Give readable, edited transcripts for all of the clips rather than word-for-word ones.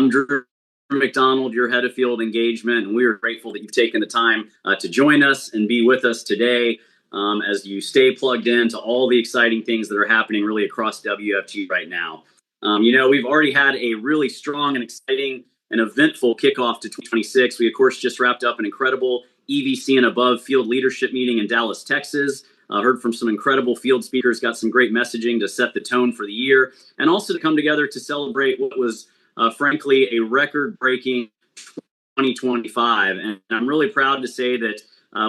I'm Drew McDonald, your head of field engagement, and we are grateful that you've taken the time to join us and be with us today as you stay plugged in to all the exciting things that are happening really across WFG right now. We've already had a really strong and exciting and eventful kickoff to 2026. We, of course, just wrapped up an incredible EVC and above field leadership meeting in Dallas, Texas. Heard from some incredible field speakers, got some great messaging to set the tone for the year, and also to come together to celebrate what was, frankly, a record-breaking 2025. And I'm really proud to say that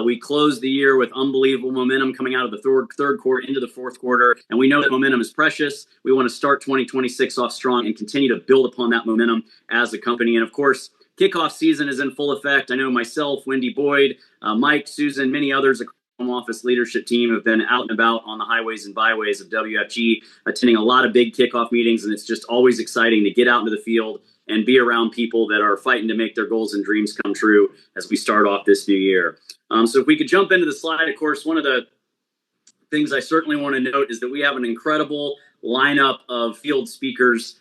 we closed the year with unbelievable momentum coming out of the third quarter into the fourth quarter. And we know that momentum is precious. We want to start 2026 off strong and continue to build upon that momentum as a company. And of course, kickoff season is in full effect. I know myself, Wendy Boyd, Mike, Susan, many others across the home office leadership team have been out and about on the highways and byways of WFG, attending a lot of big kickoff meetings. And it's just always exciting to get out into the field and be around people that are fighting to make their goals and dreams come true as we start off this new year. So if we could jump into the slide, of course, one of the things I certainly want to note is that we have an incredible lineup of field speakers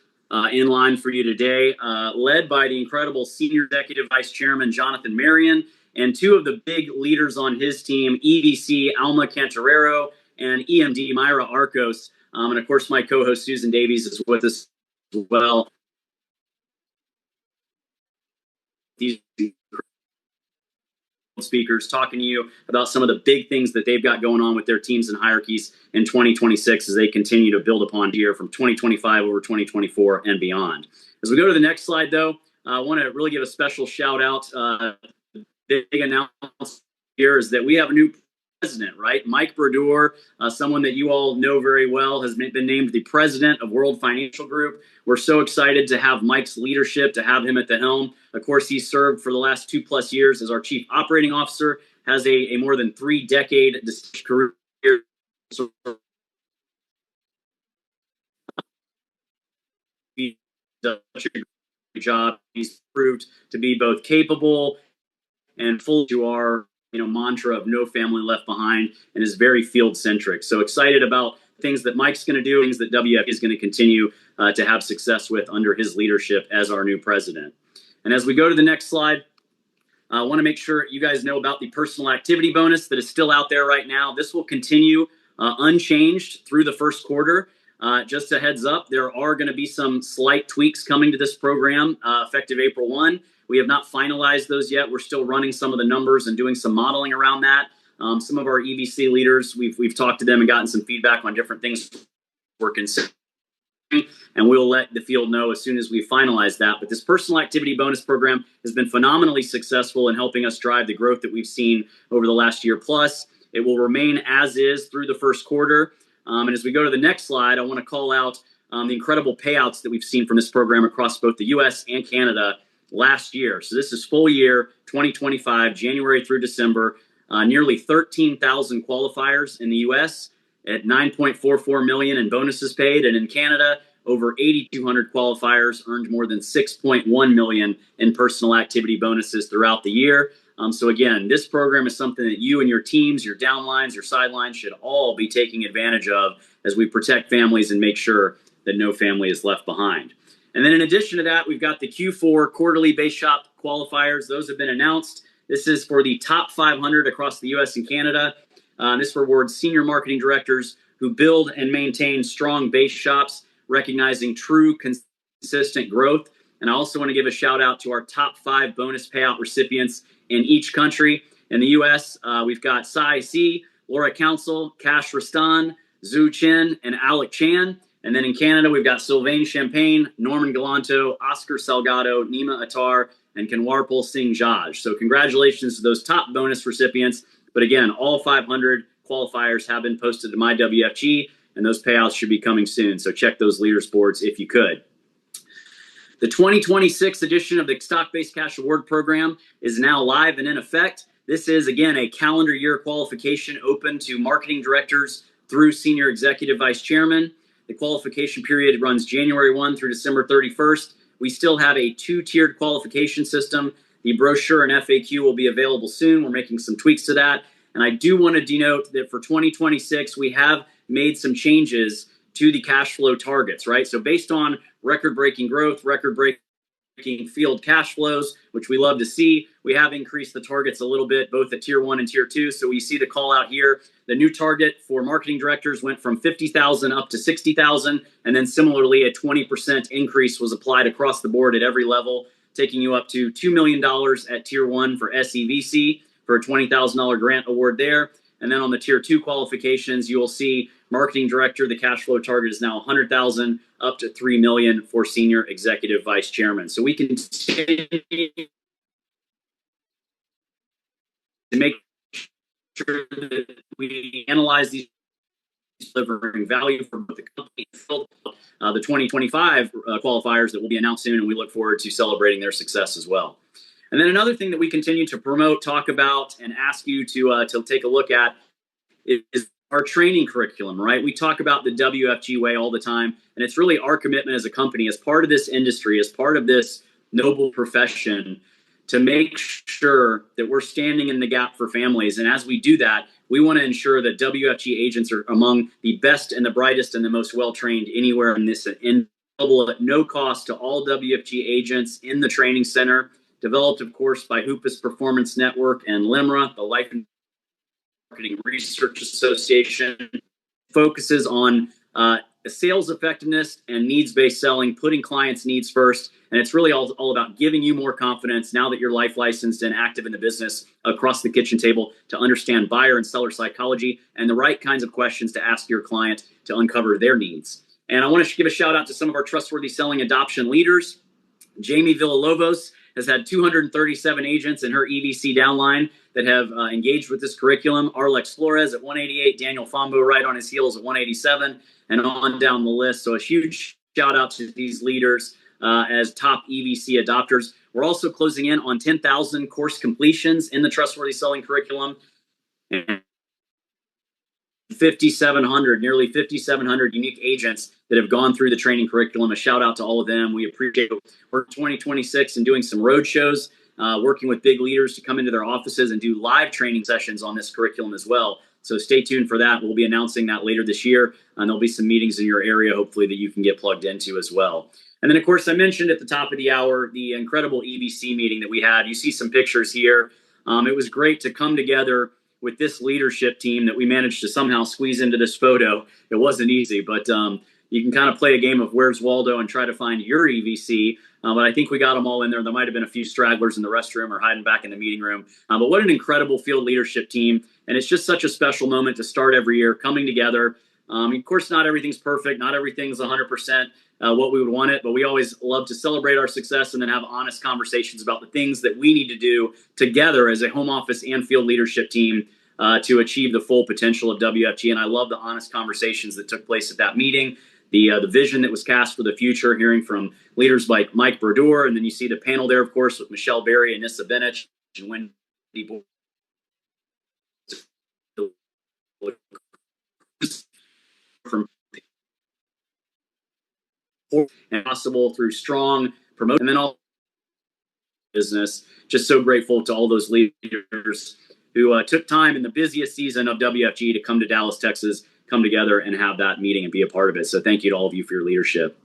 in line for you today, led by the incredible Senior Executive Vice Chairman Jonathan Marion, and two of the big leaders on his team, EVC Alma Cantarero and EMD Myra Arcos. And of course, my co-host Susan Davies is with us as well. These speakers talking to you about some of the big things that they've got going on with their teams and hierarchies in 2026 as they continue to build upon here from 2025 over 2024 and beyond. As we go to the next slide, though, I want to really give a special shout out. The big announcement here is that we have a new president, right? Mike Brodeur, someone that you all know very well, has been named the president of World Financial Group. We're so excited to have Mike's leadership, to have him at the helm. Of course, he served for the last 2+ years as our chief operating officer, has a more than 3-decade career. He does such a great job. He's proved to be both capable and full to our mantra of no family left behind, and is very field centric. So excited about things that Mike's going to do, things that WF is going to continue to have success with under his leadership as our new president. And as we go to the next slide, I want to make sure you guys know about the personal activity bonus that is still out there right now. This will continue unchanged through the first quarter. Just a heads up, there are going to be some slight tweaks coming to this program effective April 1. We have not finalized those yet. We're still running some of the numbers and doing some modeling around that. Some of our EVC leaders, we've talked to them and gotten some feedback on different things we're considering, and we'll let the field know as soon as we finalize that. But this personal activity bonus program has been phenomenally successful in helping us drive the growth that we've seen over the last year plus. It will remain as is through the first quarter. And as we go to the next slide, I want to call out the incredible payouts that we've seen from this program across both the U.S. and Canada last year. So this is full year 2025, January through December. Nearly 13,000 qualifiers in the U.S. at $9.44 million in bonuses paid, and in Canada, over 8,200 qualifiers earned more than $6.1 million in personal activity bonuses throughout the year. So again, this program is something that you and your teams, your downlines, your sidelines should all be taking advantage of as we protect families and make sure that no family is left behind. And then in addition to that, we've got the Q4 quarterly base shop qualifiers. Those have been announced. This is for the top 500 across the U.S. and Canada. This rewards senior marketing directors who build and maintain strong base shops, recognizing true consistent growth. And I also want to give a shout out to our top 5 bonus payout recipients in each country. In the U.S., we've got Sai C, Laura Council, Cash Rastan, Zhu Chen, and Alec Chan. And then in Canada, we've got Sylvain Champagne, Norman Galanto, Oscar Salgado, Nima Attar, and Kanwarpal Singh Jaj. So congratulations to those top bonus recipients. But again, all 500 qualifiers have been posted to my WFG, and those payouts should be coming soon. So check those leaders boards if you could. The 2026 edition of the Stock-Based Cash Award Program is now live and in effect. This is, again, a calendar year qualification open to marketing directors through Senior Executive Vice Chairman. The qualification period runs January 1 through December 31st. We still have a 2-tiered qualification system. The brochure and FAQ will be available soon. We're making some tweaks to that. And I do want to denote that for 2026, we have made some changes to the cash flow targets, right? So based on record-breaking growth, record-breaking field cash flows, which we love to see. We have increased the targets a little bit, both at tier 1 and tier 2. So we see the call out here. The new target for marketing directors went from 50,000 up to 60,000. And then similarly, a 20% increase was applied across the board at every level, taking you up to $2 million at tier 1 for SEVC for a $20,000 grant award there. And then on the tier 2 qualifications, you will see marketing director, the cash flow target is now 100,000 up to 3 million for senior executive vice chairman. So we continue to make sure that we analyze these, delivering value for both the company and the 2025 qualifiers that will be announced soon, and we look forward to celebrating their success as well. And then another thing that we continue to promote, talk about, and ask you to take a look at is our training curriculum, right? We talk about the WFG way all the time, and it's really our commitment as a company, as part of this industry, as part of this noble profession, to make sure that we're standing in the gap for families. And as we do that, we want to ensure that WFG agents are among the best and the brightest and the most well-trained anywhere in this, and available at no cost to all WFG agents in the training center, developed, of course, by Hoopus Performance Network and LIMRA, the Life and Marketing Research Association. Focuses on sales effectiveness and needs-based selling, putting clients' needs first. And it's really all about giving you more confidence now that you're life licensed and active in the business across the kitchen table to understand buyer and seller psychology and the right kinds of questions to ask your client to uncover their needs. And I want to give a shout out to some of our trustworthy selling adoption leaders. Jamie Villalobos has had 237 agents in her EVC downline that have engaged with this curriculum. Arlex Flores at 188, Daniel Fombo right on his heels at 187, and on down the list. So a huge shout out to these leaders as top EVC adopters. We're also closing in on 10,000 course completions in the Trustworthy Selling curriculum. And 5,700, nearly 5,700 unique agents that have gone through the training curriculum. A shout out to all of them. We appreciate it. We're 2026 and doing some road shows, working with big leaders to come into their offices and do live training sessions on this curriculum as well. So stay tuned for that. We'll be announcing that later this year, and there'll be some meetings in your area, hopefully, that you can get plugged into as well. And then, of course, I mentioned at the top of the hour the incredible EVC meeting that we had. You see some pictures here. It was great to come together with this leadership team that we managed to somehow squeeze into this photo. It wasn't easy, but you can kind of play a game of Where's Waldo and try to find your EVC. But I think we got them all in there. There might have been a few stragglers in the restroom or hiding back in the meeting room. But what an incredible field leadership team. And it's just such a special moment to start every year, coming together. Of course, not everything's perfect. Not everything's 100% what we would want it. But we always love to celebrate our success and then have honest conversations about the things that we need to do together as a home office and field leadership team to achieve the full potential of WFG. And I love the honest conversations that took place at that meeting. The vision that was cast for the future, hearing from leaders like Mike Brodeur, and then you see the panel there, of course, with Michelle Berry and Nissa Benich and Wendy from and possible through strong promotion, and then all business. Just so grateful to all those leaders who took time in the busiest season of WFG to come to Dallas, Texas, come together and have that meeting and be a part of it. So thank you to all of you for your leadership.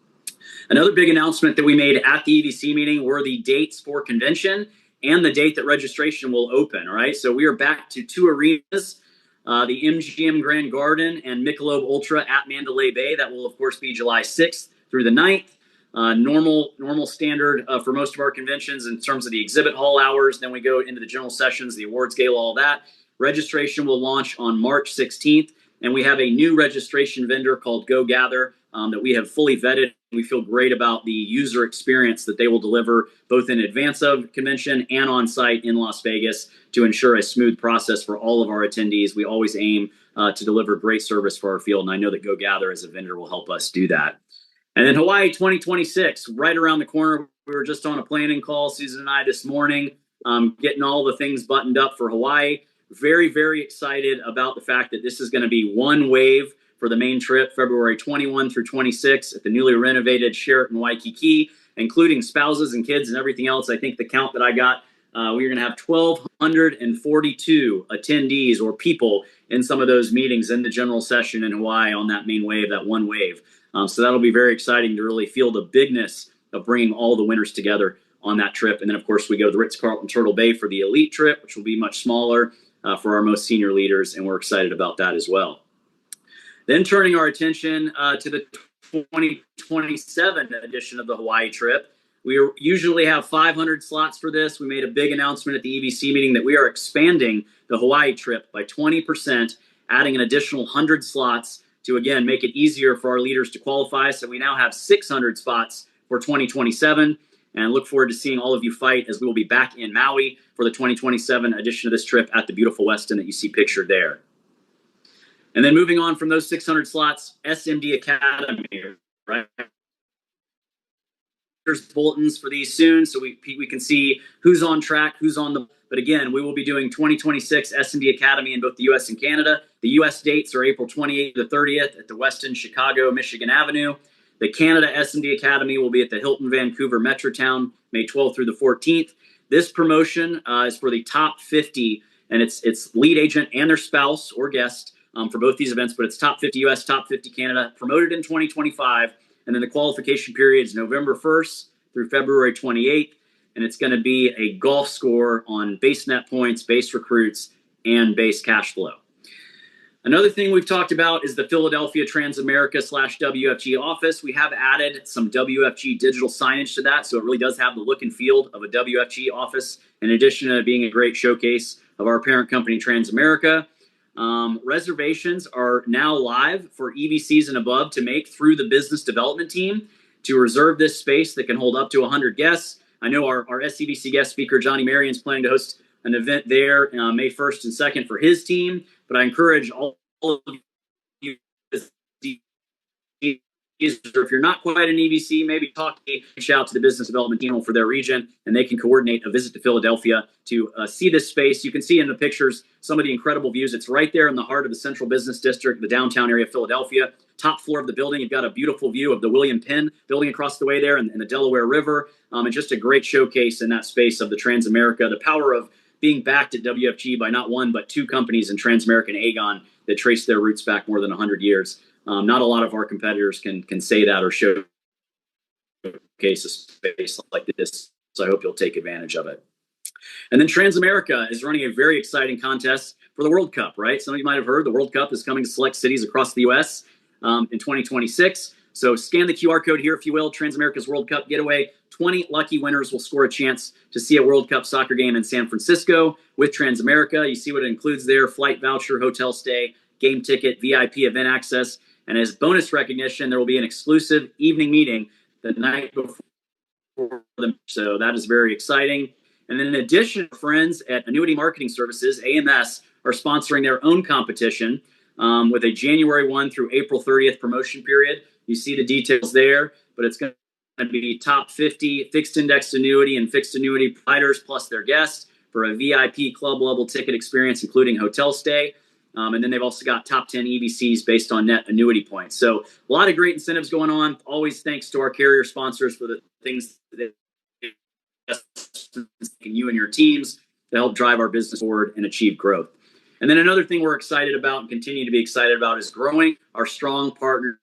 Another big announcement that we made at the EVC meeting were the dates for convention and the date that registration will open. All right, so we are back to two arenas, the MGM Grand Garden and Michelob Ultra at Mandalay Bay. That will, of course, be July 6th through the 9th. Normal standard for most of our conventions in terms of the exhibit hall hours. Then we go into the general sessions, the awards gala, all that. Registration will launch on March 16th. And we have a new registration vendor called Go Gather that we have fully vetted. We feel great about the user experience that they will deliver both in advance of convention and on site in Las Vegas to ensure a smooth process for all of our attendees. We always aim to deliver great service for our field. And I know that Go Gather as a vendor will help us do that. And then Hawaii 2026, right around the corner. We were just on a planning call, Susan and I, this morning, getting all the things buttoned up for Hawaii. Very, very excited about the fact that this is going to be one wave for the main trip, February 21 through 26 at the newly renovated Sheraton Waikiki, including spouses and kids and everything else. I think the count that I got, we're going to have 1,242 attendees or people in some of those meetings in the general session in Hawaii on that main wave, that one wave. So that'll be very exciting to really feel the bigness of bringing all the winners together on that trip. And then, of course, we go to the Ritz-Carlton Turtle Bay for the elite trip, which will be much smaller for our most senior leaders, and we're excited about that as well. Then turning our attention to the 2027 edition of the Hawaii trip. We usually have 500 slots for this. We made a big announcement at the EBC meeting that we are expanding the Hawaii trip by 20%, adding an additional 100 slots to, again, make it easier for our leaders to qualify. So we now have 600 spots for 2027, and I look forward to seeing all of you fight as we will be back in Maui for the 2027 edition of this trip at the beautiful Westin that you see pictured there. And then moving on from those 600 slots, SMD Academy, right? There's bulletins for these soon, so we can see who's on track, who's on the. But again, we will be doing 2026 SMD Academy in both the U.S. and Canada. The U.S. dates are April 28th to 30th at the Westin Chicago, Michigan Avenue. The Canada SMD Academy will be at the Hilton Vancouver Metrotown, May 12th through the 14th. This promotion is for the top 50, and it's lead agent and their spouse or guest for both these events, but it's top 50 U.S., top 50 Canada, promoted in 2025. And then the qualification period is November 1st through February 28th. And it's going to be a golf score on base net points, base recruits, and base cash flow. Another thing we've talked about is the Philadelphia Transamerica / WFG office. We have added some WFG digital signage to that, so it really does have the look and feel of a WFG office, in addition to being a great showcase of our parent company, Transamerica. Reservations are now live for EVCs and above to make through the business development team to reserve this space that can hold up to 100 guests. I know our SCBC guest speaker, Johnny Marion, is planning to host an event there May 1st and 2nd for his team, but I encourage all of you, if you're not quite an EVC, maybe reach out to the business development team for their region, and they can coordinate a visit to Philadelphia to see this space. You can see in the pictures some of the incredible views. It's right there in the heart of the central business district, the downtown area of Philadelphia. Top floor of the building, you've got a beautiful view of the William Penn building across the way there and the Delaware River, and just a great showcase in that space of the Transamerica, the power of being backed at WFG by not one but two companies in Transamerica and Aegon that trace their roots back more than 100 years. Not a lot of our competitors can say that or showcase a space like this, so I hope you'll take advantage of it. And then Transamerica is running a very exciting contest for the World Cup, right? Some of you might have heard the World Cup is coming to select cities across the U.S. In 2026. So scan the QR code here, if you will, Transamerica's World Cup Getaway. 20 lucky winners will score a chance to see a World Cup soccer game in San Francisco with Transamerica. You see what it includes there: flight voucher, hotel stay, game ticket, VIP event access. And as bonus recognition, there will be an exclusive evening meeting the night before them. So that is very exciting. And then in addition, friends at Annuity Marketing Services, AMS, are sponsoring their own competition with a January 1 through April 30th promotion period. You see the details there, but it's going to be top 50 fixed indexed annuity and fixed annuity providers plus their guests for a VIP club level ticket experience, including hotel stay. And then they've also got top 10 EBCs based on net annuity points. So a lot of great incentives going on. Always thanks to our carrier sponsors for the things that you and your teams to help drive our business forward and achieve growth. And then another thing we're excited about and continue to be excited about is growing our strong partner.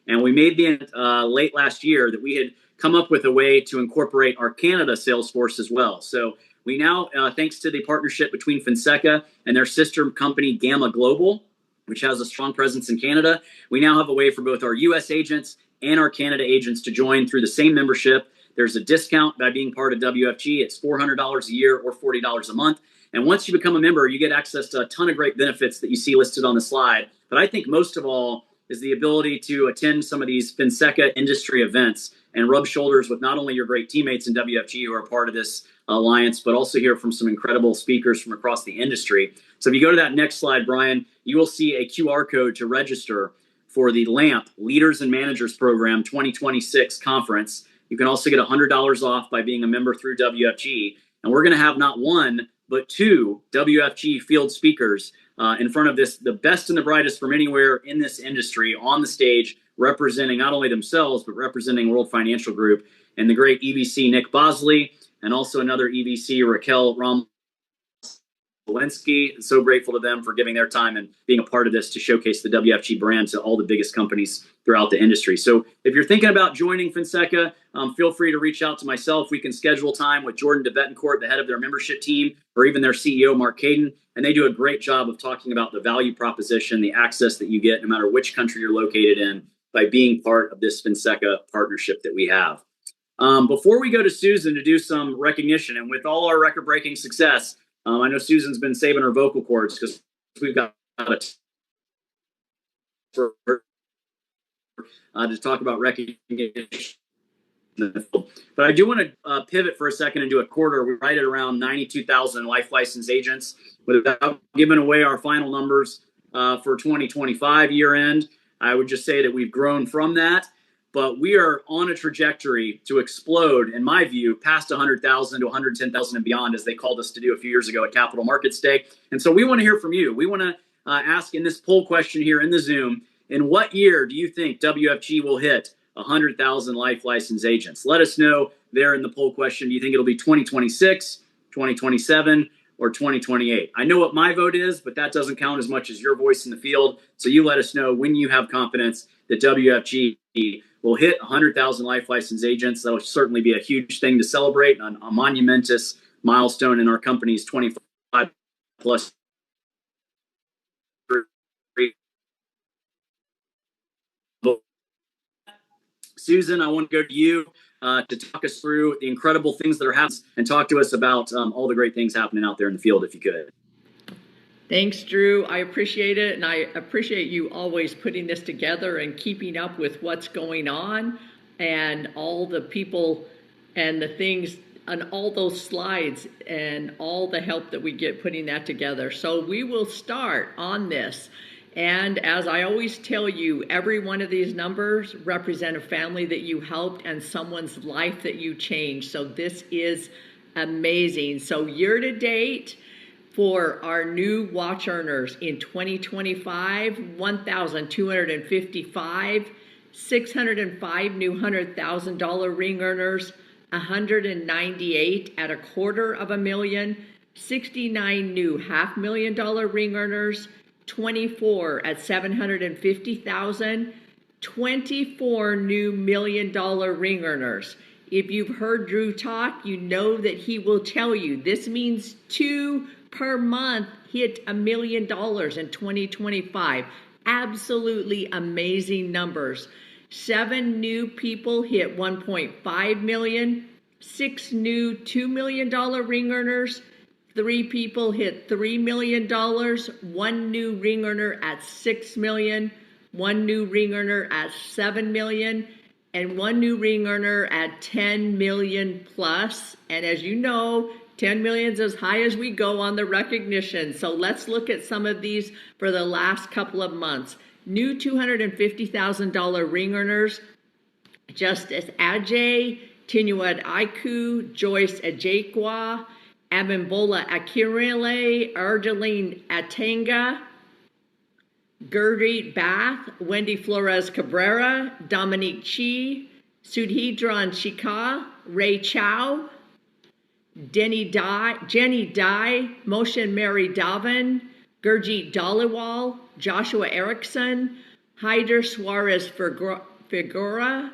And we made the late last year that we had come up with a way to incorporate our Canada sales force as well. So we now, thanks to the partnership between Fonseca and their sister company Gamma Global, which has a strong presence in Canada, we now have a way for both our U.S. agents and our Canada agents to join through the same membership. There's a discount by being part of WFG. It's $400 a year or $40 a month. And once you become a member, you get access to a ton of great benefits that you see listed on the slide. But I think most of all is the ability to attend some of these Fonseca industry events and rub shoulders with not only your great teammates in WFG who are part of this alliance, but also hear from some incredible speakers from across the industry. So if you go to that next slide, Brian, you will see a QR code to register for the LAMP Leaders and Managers Program 2026 conference. You can also get $100 off by being a member through WFG. And we're going to have not one, but two WFG field speakers in front of the best and the brightest from anywhere in this industry on the stage, representing not only themselves, but representing World Financial Group, and the great EVC Nick Bosley, and also another EVC, Raquel Ram, Walensky. So grateful to them for giving their time and being a part of this to showcase the WFG brand to all the biggest companies throughout the industry. So if you're thinking about joining Fonseca, feel free to reach out to myself. We can schedule time with Jordan DeBettencourt, the head of their membership team, or even their CEO, Mark Caden. And they do a great job of talking about the value proposition, the access that you get no matter which country you're located in by being part of this Fonseca partnership that we have. Before we go to Susan to do some recognition, and with all our record-breaking success, I know Susan's been saving her vocal cords because we've got for to talk about recognition. But I do want to pivot for a second and do a quarter. We're right at around 92,000 life license agents. Without giving away our final numbers for 2025 year end, I would just say that we've grown from that. But we are on a trajectory to explode, in my view, past 100,000 to 110,000 and beyond, as they called us to do a few years ago at Capital Markets Day. And so we want to hear from you. We want to ask in this poll question here in the Zoom, in what year do you think WFG will hit 100,000 life license agents? Let us know there in the poll question. Do you think it'll be 2026, 2027, or 2028? I know what my vote is, but that doesn't count as much as your voice in the field. So you let us know when you have confidence that WFG will hit 100,000 life license agents. That will certainly be a huge thing to celebrate, a monumentous milestone in our company's 25 plus. Susan, I want to go to you to talk us through the incredible things that are happening and talk to us about all the great things happening out there in the field, if you could. Thanks, Drew. I appreciate it, and I appreciate you always putting this together and keeping up with what's going on and all the people and the things on all those slides and all the help that we get putting that together. So we will start on this. And as I always tell you, every one of these numbers represent a family that you helped and someone's life that you changed. So this is amazing. So year to date, for our new watch earners in 2025, 1,255, 605 new $100,000 ring earners, 198 at $250,000, 69 new $500,000 ring earners, 24 at $750,000, 24 new $1 million ring earners. If you've heard Drew talk, you know that he will tell you this means 2 per month hit $1 million in 2025. Absolutely amazing numbers. 7 new people hit 1.5 million, 6 new $2 million ring earners, 3 people hit $3 million, 1 new ring earner at $6 million, 1 new ring earner at $7 million, and 1 new ring earner at 10 million plus. And as you know, 10 million is as high as we go on the recognition. So let's look at some of these for the last couple of months. New $250,000 ring earners, Justice Ajay, Tinuad Aiku, Joyce Ajekwa, Abimbola Akirile, Argeline Atanga, Gurdeep Bath, Wendy Flores Cabrera, Dominique Chi, Sudhidran Shikha, Ray Chow, Jenny Dai, Moshe Mary Davin, Gurjeet Dhaliwal, Joshua Erickson, Hyder Suarez Figuera,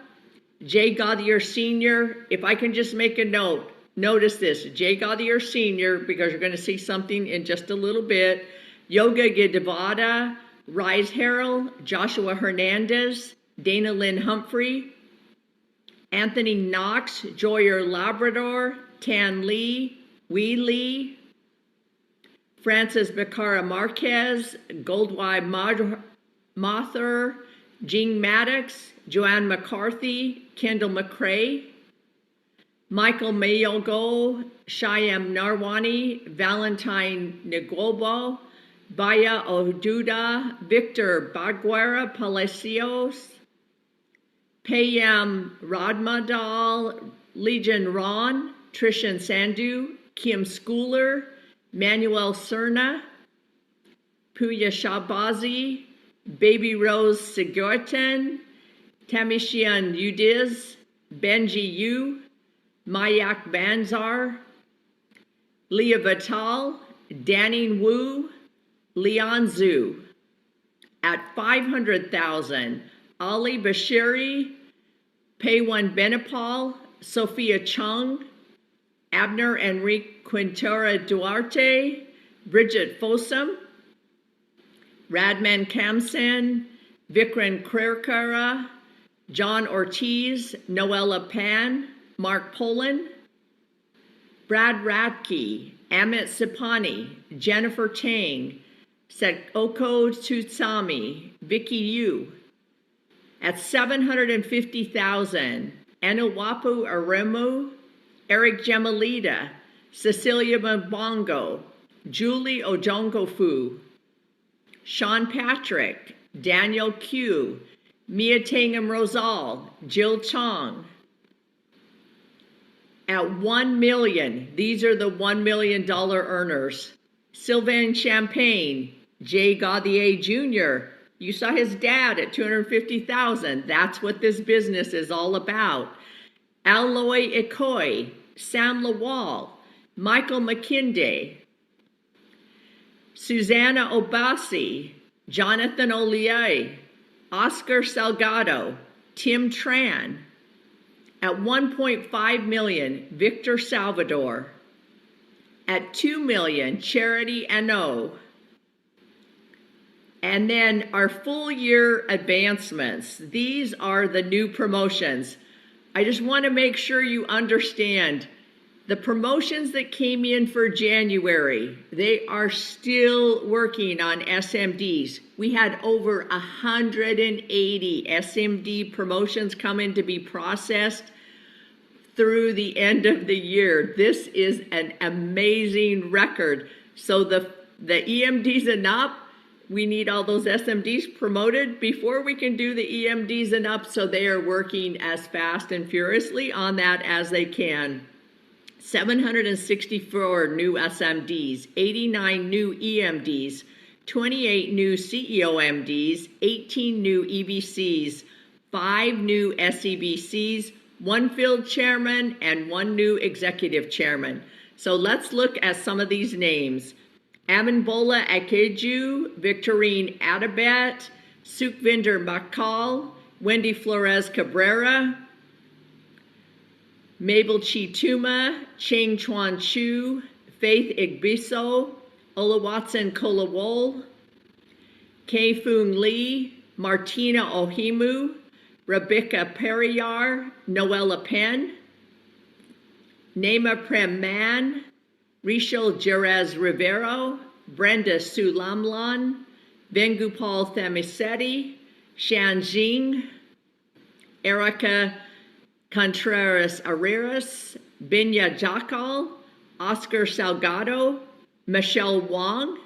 Jay Gaudier Sr. If I can just make a note, notice this, Jay Gaudier Sr., because you're going to see something in just a little bit, Yoga Gedavada, Rise Harrell, Joshua Hernandez, Dana Lynn Humphrey, Anthony Knox, Joyer Labrador, Tan Lee, Wee Lee, Francis Becara Marquez, Goldwye Mather, Jean Maddox, Joanne McCarthy, Kendall McCrae, Michael Mayogo, Shyam Narwani, Valentine Ngwobo, Baya Oduda, Victor Baguera Palacios, Payam Radmadal, Legion Ron, Trishan Sandhu, Kim Schooler, Manuel Cerna, Puya Shabazi, Baby Rose Sigurten, Tamishian Udiz, Benji Yu, Mayak Banzar, Leah Vital, Danning Wu, Leon Zhu. At 500,000, Ali Bashiri, Paywan Benapal, Sophia Chung, Abner Enrique Quintero Duarte, Bridget Fossum, Radman Kamsen, Vikram Krirkara, John Ortiz, Noella Pan, Mark Poland, Brad Radke, Amit Sipani, Jennifer Tang, Setoko Tsutsami, Vicky Yu. At 750,000, Anuwapu Aremu, Eric Gemalita, Cecilia Mbongo, Julie Ojongofu, Sean Patrick, Daniel Q, Mia Tangam Rosal, Jill Chong. At 1 million, these are the $1 million earners. Sylvain Champagne, Jay Gauthier Jr., you saw his dad at 250,000. That's what this business is all about. Aloy Ikoy, Sam Lawal, Michael McKinday, Susanna Obasi, Jonathan Olier, Oscar Salgado, Tim Tran. At 1.5 million, Victor Salvador. At 2 million, Charity Ano. And then our full year advancements. These are the new promotions. I just want to make sure you understand the promotions that came in for January, they are still working on SMDs. We had over 180 SMD promotions coming to be processed through the end of the year. This is an amazing record. So the EMDs and up, we need all those SMDs promoted before we can do the EMDs and up, so they are working as fast and furiously on that as they can. 764 new SMDs, 89 new EMDs, 28 new CEOMDs, 18 new EBCs, 5 new SEBCs, 1 field chairman, and 1 new executive chairman. So let's look at some of these names. Aminbola Akeju, Victorine Adabet, Sukhvinder Makal, Wendy Flores Cabrera, Mabel Chituma, Ching Chuan Chu, Faith Igbiso, Olawatson Kolawol, Kei Foong Lee, Martina Ohimu, Rebecca Periyar, Noella Penn, Nema Prem Man, Rishal Jerez Rivero, Brenda Sulamlan, Vengupal Thamisetti, Shan Jing, Erica Contreras Areras, Binya Jakal, Oscar Salgado, Michelle Wong.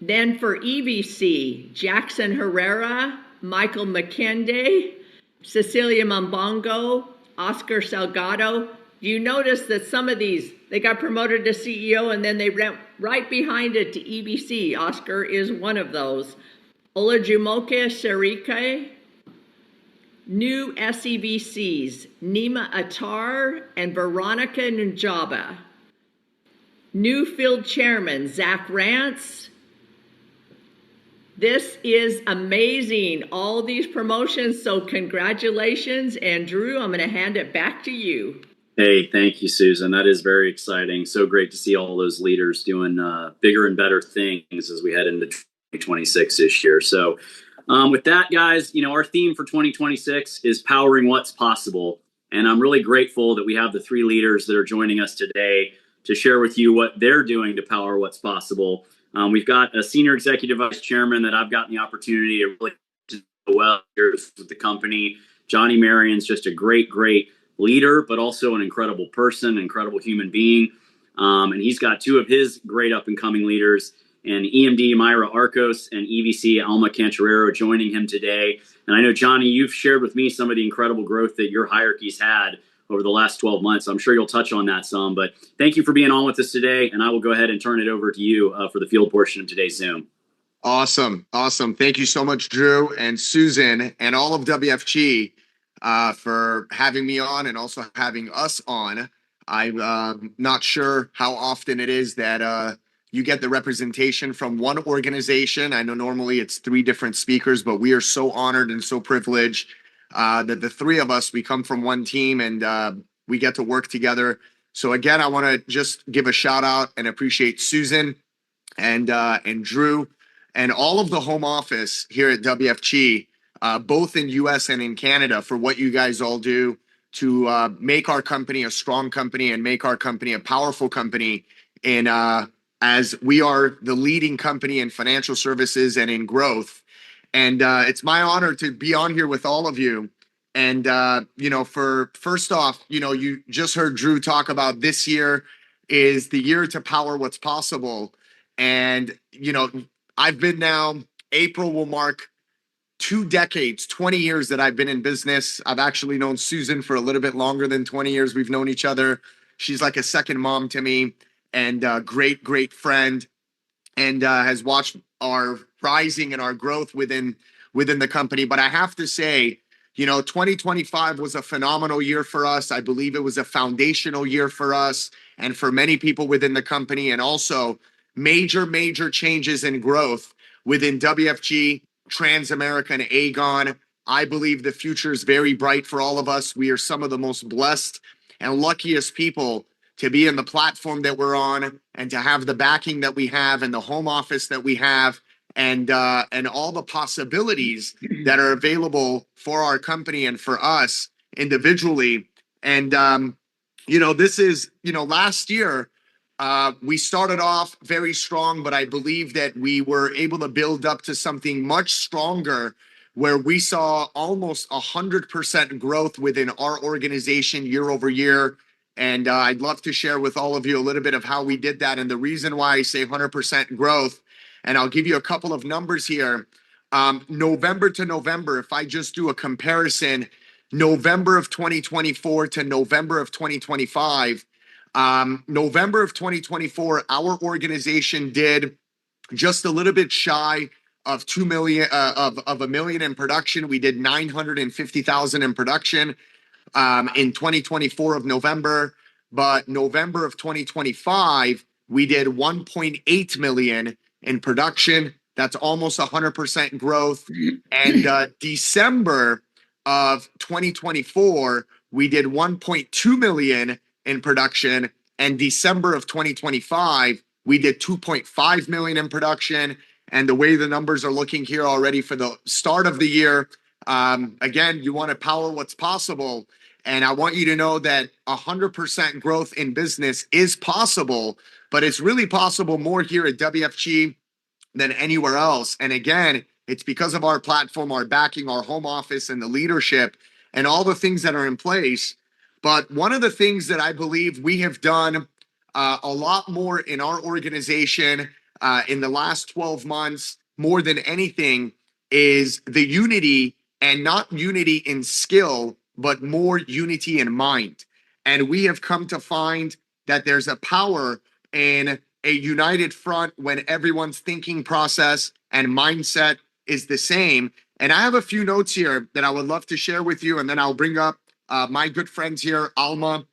Then for EBC, Jackson Herrera, Michael McKenday, Cecilia Mambongo, Oscar Salgado. You notice that some of these, they got promoted to CEO and then they went right behind it to EBC. Oscar is one of those. Olajumoke Sharike, new SEBCs, Nima Attar and Veronica Njaba. New field chairman, Zach Rance. This is amazing, all these promotions, so congratulations. And Drew, I'm gonna hand it back to you. Hey, thank you, Susan. That is very exciting. So great to see all those leaders doing bigger and better things as we head into 2026 this year. So with that, guys, our theme for 2026 is powering what's possible. And I'm really grateful that we have the 3 leaders that are joining us today to share with you what they're doing to power what's possible. We've got a senior executive vice chairman that I've gotten the opportunity to really do well here with the company. Johnny Marion's just a great leader, but also an incredible person, incredible human being. And he's got 2 of his great up-and-coming leaders, and EMD Myra Arcos and EVC Alma Cancherero joining him today. And I know, Johnny, you've shared with me some of the incredible growth that your hierarchy's had over the last 12 months. I'm sure you'll touch on that some, but thank you for being on with us today. And I will go ahead and turn it over to you for the field portion of today's Zoom. Awesome. Thank you so much, Drew and Susan and all of WFG for having me on and also having us on. I'm not sure how often it is that you get the representation from one organization. I know normally it's three different speakers, but we are so honored and so privileged that the three of us, we come from one team and we get to work together. So again, I want to just give a shout out and appreciate Susan and Drew and all of the home office here at WFG, both in US and in Canada, for what you guys all do to make our company a strong company and make our company a powerful company in as we are the leading company in financial services and in growth. And it's my honor to be on here with all of you. And for first off, you just heard Drew talk about this year is the year to power what's possible. And, I've been now, April will mark 2 decades, 20 years that I've been in business. I've actually known Susan for a little bit longer than 20 years. We've known each other. She's like a second mom to me and a great, great friend, and has watched our rising and our growth within the company. But I have to say, 2025 was a phenomenal year for us. I believe it was a foundational year for us and for many people within the company, and also major changes in growth within WFG, Transamerica, and Aegon. I believe the future is very bright for all of us. We are some of the most blessed and luckiest people to be in the platform that we're on and to have the backing that we have and the home office that we have and all the possibilities that are available for our company and for us individually. And this is last year we started off very strong, but I believe that we were able to build up to something much stronger, where we saw almost 100% growth within our organization year over year. And I'd love to share with all of you a little bit of how we did that and the reason why I say 100% growth. And I'll give you a couple of numbers here. November to November, if I just do a comparison, November of 2024 to November of 2025, November of 2024, our organization did just a little bit shy of 2 million of a million in production. We did 950,000 in production in 2024 of November, but November of 2025, we did 1.8 million in production. That's almost 100% growth. And December of 2024, we did 1.2 million in production. And December of 2025, we did 2.5 million in production. And the way the numbers are looking here already for the start of the year, again, you want to power what's possible. And I want you to know that 100% growth in business is possible, but it's really possible more here at WFG than anywhere else. And again, it's because of our platform, our backing, our home office, and the leadership, and all the things that are in place. But one of the things that I believe we have done a lot more in our organization in the last 12 months, more than anything, is the unity, and not unity in skill, but more unity in mind. And we have come to find that there's a power in a united front when everyone's thinking process and mindset is the same. And I have a few notes here that I would love to share with you, and then I'll bring up my good friends here, Alma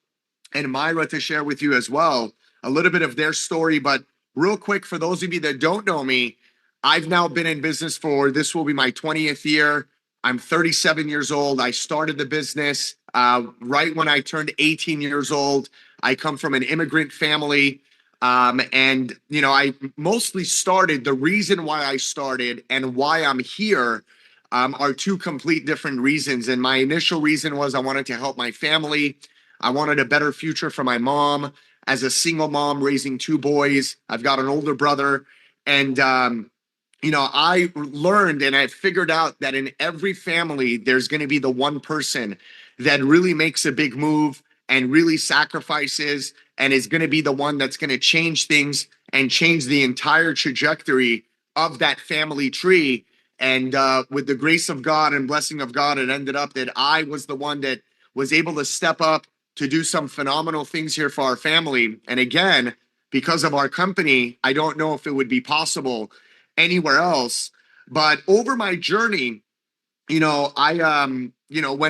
and Myra, to share with you as well a little bit of their story. But real quick, for those of you that don't know me, I've now been in business for, this will be my 20th year. I'm 37 years old. I started the business right when I turned 18 years old. I come from an immigrant family. I mostly started, the reason why I started and why I'm here are two complete different reasons. And my initial reason was I wanted to help my family. I wanted a better future for my mom as a single mom raising two boys. I've got an older brother. And, I learned and I figured out that in every family, there's going to be the one person that really makes a big move and really sacrifices and is going to be the one that's going to change things and change the entire trajectory of that family tree. And with the grace of God and blessing of God, it ended up that I was the one that was able to step up to do some phenomenal things here for our family. And again, because of our company, I don't know if it would be possible anywhere else. But over my journey, when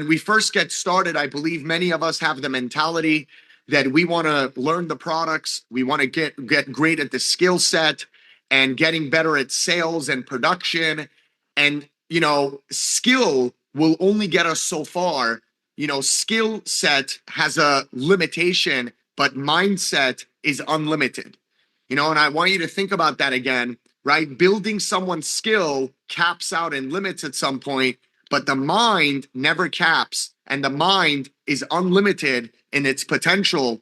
we first get started, I believe many of us have the mentality that we want to learn the products, we want to get great at the skill set and getting better at sales and production. And skill will only get us so far. Skill set has a limitation, but mindset is unlimited. And I want you to think about that again, right? Building someone's skill caps out and limits at some point, but the mind never caps, and the mind is unlimited in its potential.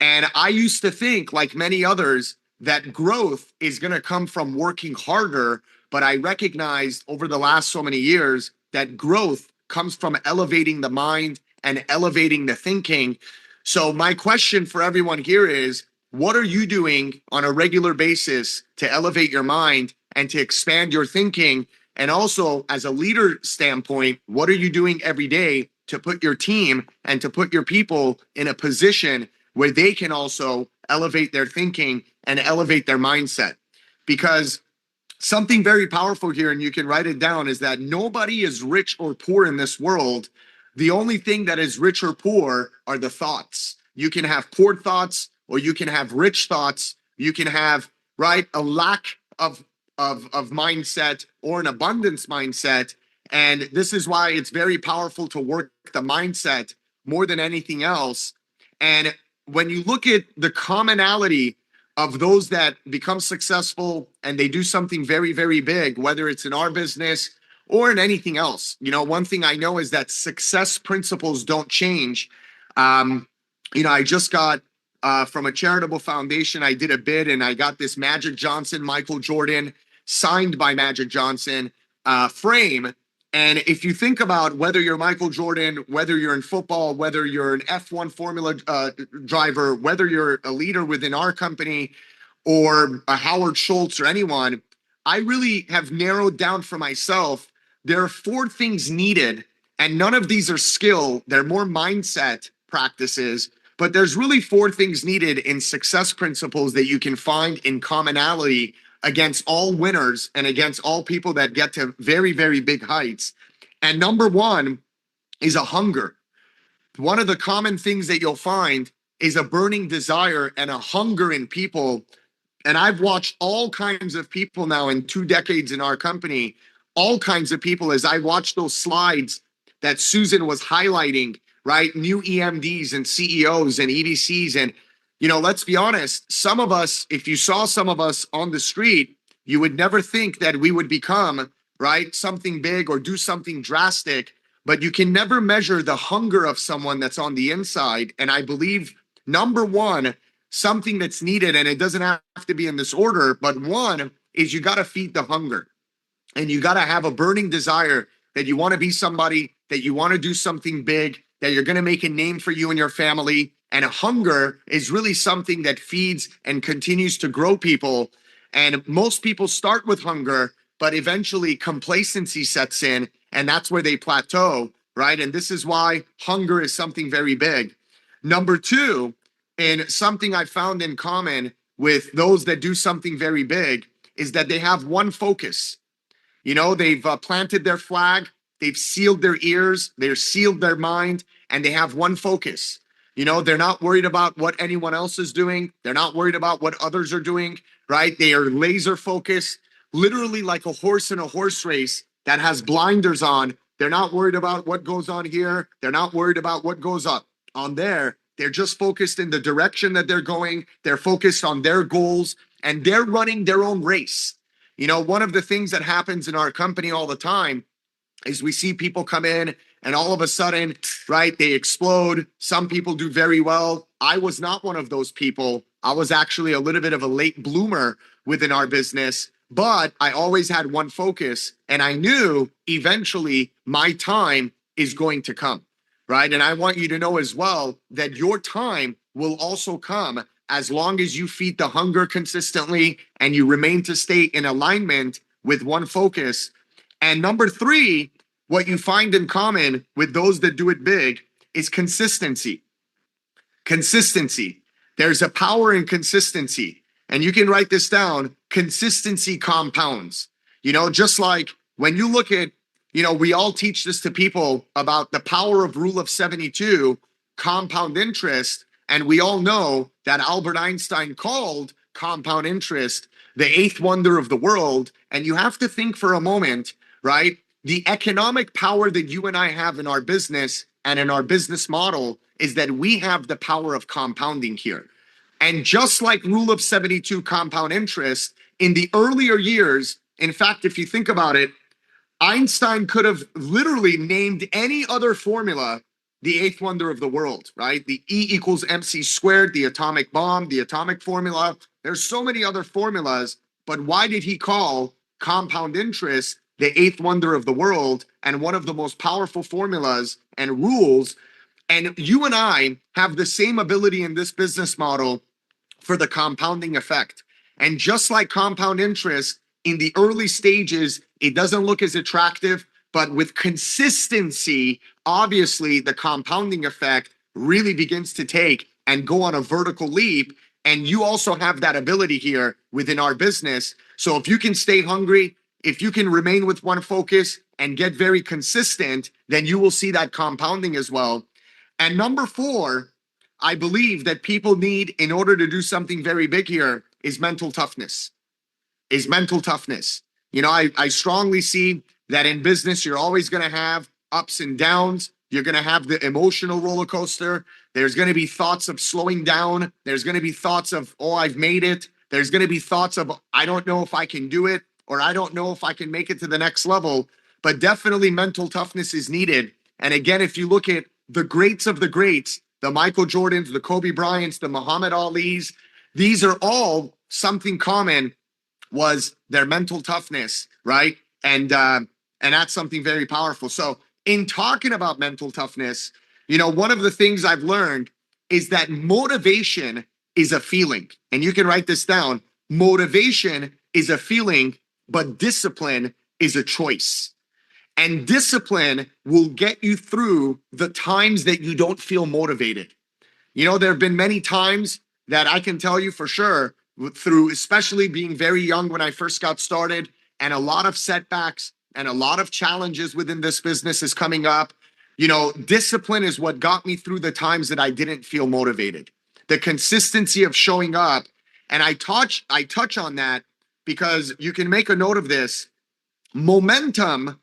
And I used to think, like many others, that growth is going to come from working harder. But I recognized over the last so many years that growth comes from elevating the mind and elevating the thinking. So, my question for everyone here is, what are you doing on a regular basis to elevate your mind and to expand your thinking? And also, as a leader standpoint, what are you doing every day to put your team and to put your people in a position where they can also elevate their thinking and elevate their mindset? Because something very powerful here, and you can write it down, is that nobody is rich or poor in this world. The only thing that is rich or poor are the thoughts. You can have poor thoughts, or you can have rich thoughts. You can have, right, a lack of mindset or an abundance mindset. And this is why it's very powerful to work the mindset more than anything else. And when you look at the commonality of those that become successful and they do something very, very big, whether it's in our business or in anything else, one thing I know is that success principles don't change. I just got from a charitable foundation, I did a bid and I got this Magic Johnson, Michael Jordan, signed by Magic Johnson frame. And if you think about whether you're Michael Jordan, whether you're in football, whether you're an F1 Formula driver, whether you're a leader within our company or a Howard Schultz or anyone, I really have narrowed down for myself. There are 4 things needed, and none of these are skill. They're more mindset practices. But there's really 4 things needed in success principles that you can find in commonality against all winners and against all people that get to very, very big heights. And number 1 is a hunger. One of the common things that you'll find is a burning desire and a hunger in people. And I've watched all kinds of people now in 2 decades in our company, all kinds of people, as I watched those slides that Susan was highlighting, right? New EMDs and CEOs and EDCs. And, let's be honest, some of us, if you saw some of us on the street, you would never think that we would become, right, something big or do something drastic, but you can never measure the hunger of someone that's on the inside. And I believe, number 1, something that's needed, and it doesn't have to be in this order, but 1 is you got to feed the hunger. And you got to have a burning desire that you want to be somebody, that you want to do something big, that you're going to make a name for you and your family. And a hunger is really something that feeds and continues to grow people. And most people start with hunger, but eventually complacency sets in, and that's where they plateau, right? And this is why hunger is something very big. Number 2, and something I found in common with those that do something very big, is that they have one focus. They've planted their flag, they've sealed their ears, they've sealed their mind, and they have one focus. They're not worried about what anyone else is doing. They're not worried about what others are doing, right? They are laser focused, literally like a horse in a horse race that has blinders on. They're not worried about what goes on here. They're not worried about what goes on there. They're just focused in the direction that they're going. They're focused on their goals, and they're running their own race. One of the things that happens in our company all the time is we see people come in and all of a sudden, right, they explode. Some people do very well. I was not one of those people. I was actually a little bit of a late bloomer within our business, but I always had one focus, and I knew eventually my time is going to come, right? And I want you to know as well that your time will also come as long as you feed the hunger consistently and you remain to stay in alignment with one focus. And number 3, what you find in common with those that do it big is consistency. Consistency. There's a power in consistency. And you can write this down. Consistency compounds. Just like when you look at, we all teach this to people about the power of rule of 72, compound interest. And we all know that Albert Einstein called compound interest the eighth wonder of the world. And you have to think for a moment, right? The economic power that you and I have in our business and in our business model is that we have the power of compounding here. And just like rule of 72 compound interest, in the earlier years, in fact, if you think about it, Einstein could have literally named any other formula the eighth wonder of the world, right? The E equals mc squared, the atomic bomb, the atomic formula. There's so many other formulas, but why did he call compound interest the eighth wonder of the world and one of the most powerful formulas and rules? And you and I have the same ability in this business model for the compounding effect. And just like compound interest, in the early stages, it doesn't look as attractive, but with consistency, obviously the compounding effect really begins to take and go on a vertical leap. And you also have that ability here within our business. So if you can stay hungry, if you can remain with one focus and get very consistent, then you will see that compounding as well. And number four, I believe that people need in order to do something very big here is mental toughness. You know, I strongly see that in business, you're always going to have ups and downs. You're going to have the emotional roller coaster. There's going to be thoughts of slowing down. There's going to be thoughts of, oh, I've made it. There's going to be thoughts of, I don't know if I can do it, or I don't know if I can make it to the next level. But definitely mental toughness is needed. And again, if you look at the greats of the greats, the Michael Jordans, the Kobe Bryants, the Muhammad Alis, these are all something common was their mental toughness, right? And that's something very powerful. So in talking about mental toughness, you know, one of the things I've learned is that motivation is a feeling. And you can write this down. Motivation is a feeling, but discipline is a choice. And discipline will get you through the times that you don't feel motivated. You know, there have been many times that I can tell you for sure, through especially being very young when I first got started, and a lot of setbacks and a lot of challenges within this business is coming up. You know, discipline is what got me through the times that I didn't feel motivated. The consistency of showing up. And I touch on that because you can make a note of this. Momentum,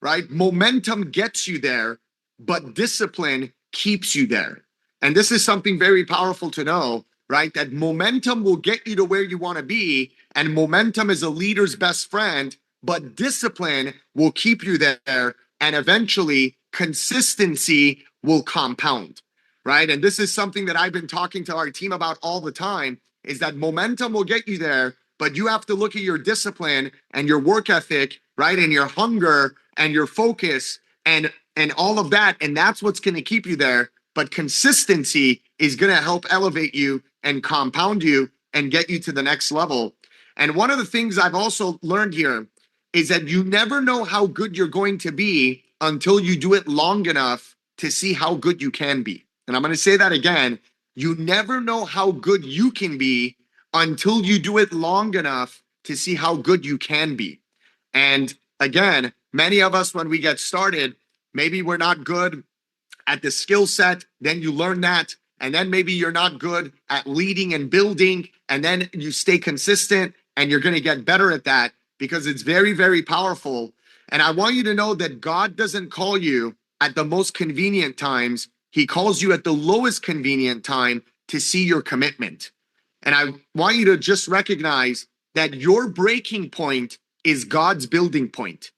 right? Momentum gets you there, but discipline keeps you there. And this is something very powerful to know, right? That momentum will get you to where you want to be, and momentum is a leader's best friend, but discipline will keep you there, and eventually consistency will compound, right? And this is something that I've been talking to our team about all the time, is that momentum will get you there, but you have to look at your discipline and your work ethic, right? And your hunger and your focus and all of that. And that's what's going to keep you there. But consistency is going to help elevate you and compound you and get you to the next level. And one of the things I've also learned here is that you never know how good you're going to be until you do it long enough to see how good you can be. And I'm going to say that again. You never know how good you can be until you do it long enough to see how good you can be. And again, many of us, when we get started, maybe we're not good at the skill set, then you learn that. And then maybe you're not good at leading and building, and then you stay consistent and you're going to get better at that because it's very, very powerful. And I want you to know that God doesn't call you at the most convenient times. He calls you at the lowest convenient time to see your commitment. And I want you to just recognize that your breaking point is God's building point,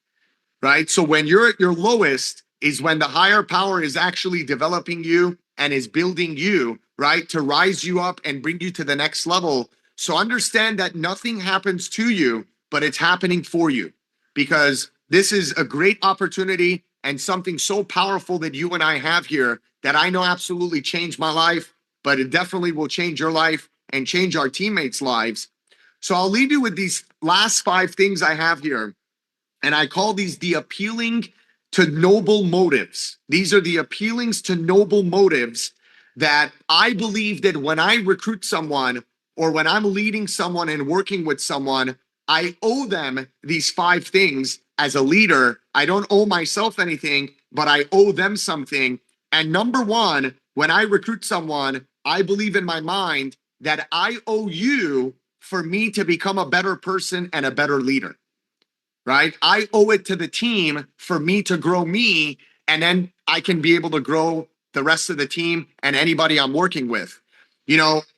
right? So when you're at your lowest is when the higher power is actually developing you and is building you, right? To rise you up and bring you to the next level. So understand that nothing happens to you, but it's happening for you, because this is a great opportunity and something so powerful that you and I have here that I know absolutely changed my life, but it definitely will change your life and change our teammates' lives. So I'll leave you with these last 5 things I have here. And I call these the appealing to noble motives. These are the appealings to noble motives that I believe that when I recruit someone or when I'm leading someone and working with someone, I owe them these 5 things as a leader. I don't owe myself anything, but I owe them something. And number 1 when I recruit someone, I believe in my mind that I owe you for me to become a better person and a better leader, right? I owe it to the team for me to grow me, and then I can be able to grow the rest of the team and anybody I'm working with.